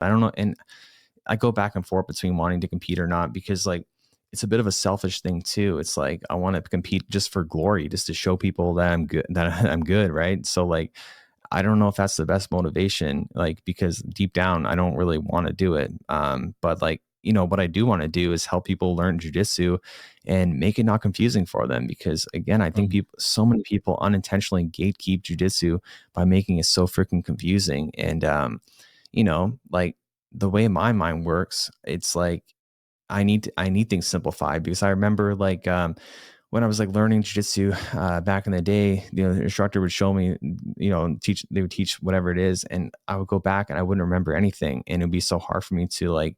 I don't know. And I go back and forth between wanting to compete or not, because like it's a bit of a selfish thing too. It's like I want to compete just for glory, just to show people that I'm good, that I'm good, right? So like I don't know if that's the best motivation, like because deep down I don't really want to do it. But like what I do want to do is help people learn jujitsu and make it not confusing for them. Because again, I think Mhm. so many people unintentionally gatekeep jujitsu by making it so freaking confusing. And like the way my mind works, it's like I need things simplified, because I remember like when I was like learning jiu-jitsu back in the day, the instructor would show me, they would teach whatever it is, and I would go back and I wouldn't remember anything, and it'd be so hard for me to like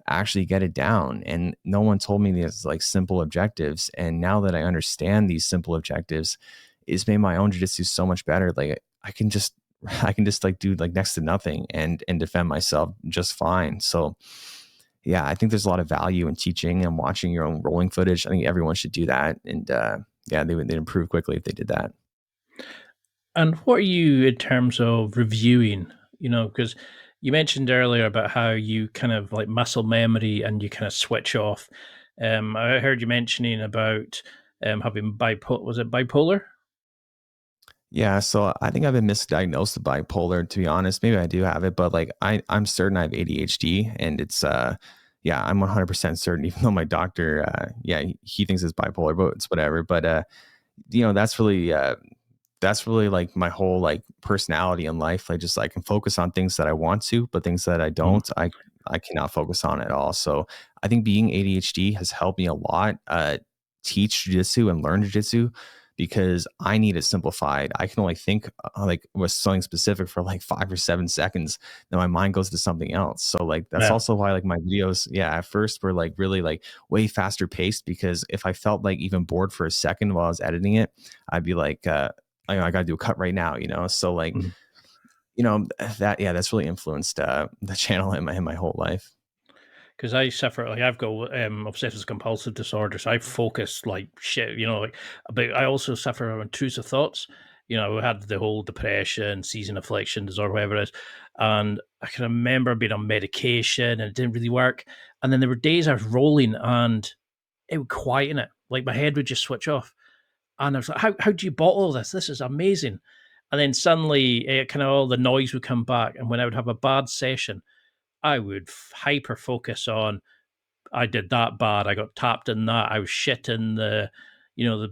actually get it down. And no one told me these like simple objectives. And now that I understand these simple objectives, it's made my own jiu-jitsu so much better. Like I can just like do like next to nothing and defend myself just fine. So yeah, I think there's a lot of value in teaching and watching your own rolling footage. I think everyone should do that. And yeah, they'd improve quickly if they did that. And what are you in terms of reviewing? Because you mentioned earlier about how you kind of like muscle memory and you kind of switch off. I heard you mentioning about having bipolar. Was it bipolar? Yeah, so I think I've been misdiagnosed with bipolar, to be honest. Maybe I do have it, but like I'm certain I have ADHD, and it's yeah, I'm 100% certain, even though my doctor yeah, he thinks it's bipolar, but it's whatever. But that's really like my whole like personality in life. I can focus on things that I want to, but things that I Mhm. don't, I cannot focus on at all. So I think being ADHD has helped me a lot teach jujitsu and learn jujitsu, because I need it simplified. I can only think like with something specific for like 5 or 7 seconds. Then my mind goes to something else. So like that's Yeah. also why like my videos, yeah, at first were like really like way faster paced, because if I felt like even bored for a second while I was editing it, I'd be like, I got to do a cut right now, So like, Mhm. that, yeah, that's really influenced the channel in my whole life. Because I suffer, like I've got obsessive compulsive disorder, so I focus like shit, like. But I also suffer from intrusive thoughts. I had the whole depression, season affliction disorder, whatever it is, and I can remember being on medication and it didn't really work. And then there were days I was rolling and it would quieten it, like my head would just switch off, and I was like, how do you bottle this? This is amazing. And then suddenly, kind of all the noise would come back, and when I would have a bad session, I would hyper focus on I did that bad. I got tapped in that. I was shit in the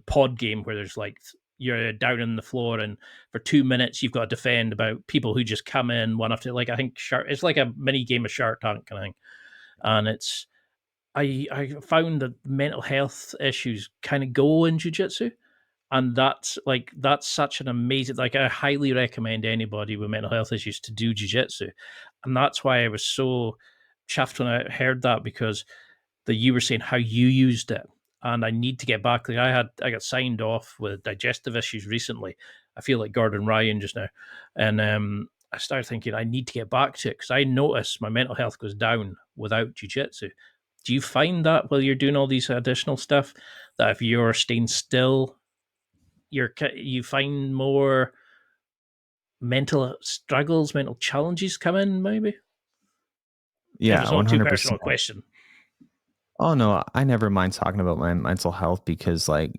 pod game where there's like you're down on the floor and for 2 minutes you've got to defend about people who just come in one after like I think it's like a mini game of Shark Tank kind of thing, and it's I found that mental health issues kind of go in jujitsu, and that's such an amazing like I highly recommend anybody with mental health issues to do jujitsu, and that's why I was so chuffed when I heard that because that you were saying how you used it. And I need to get back. Like I got signed off with digestive issues recently. I feel like Gordon Ryan just now. And I started thinking I need to get back to it because I notice my mental health goes down without jujitsu. Do you find that while you're doing all these additional stuff, that if you're staying still, you find more mental struggles, mental challenges come in, maybe? If Yeah, it's not too 100%. personal a question. Oh no, I never mind talking about my mental health, because like,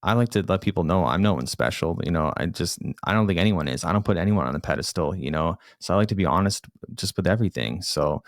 I like to let people know I'm no one special. I don't think anyone is. I don't put anyone on a pedestal, So I like to be honest just with everything. So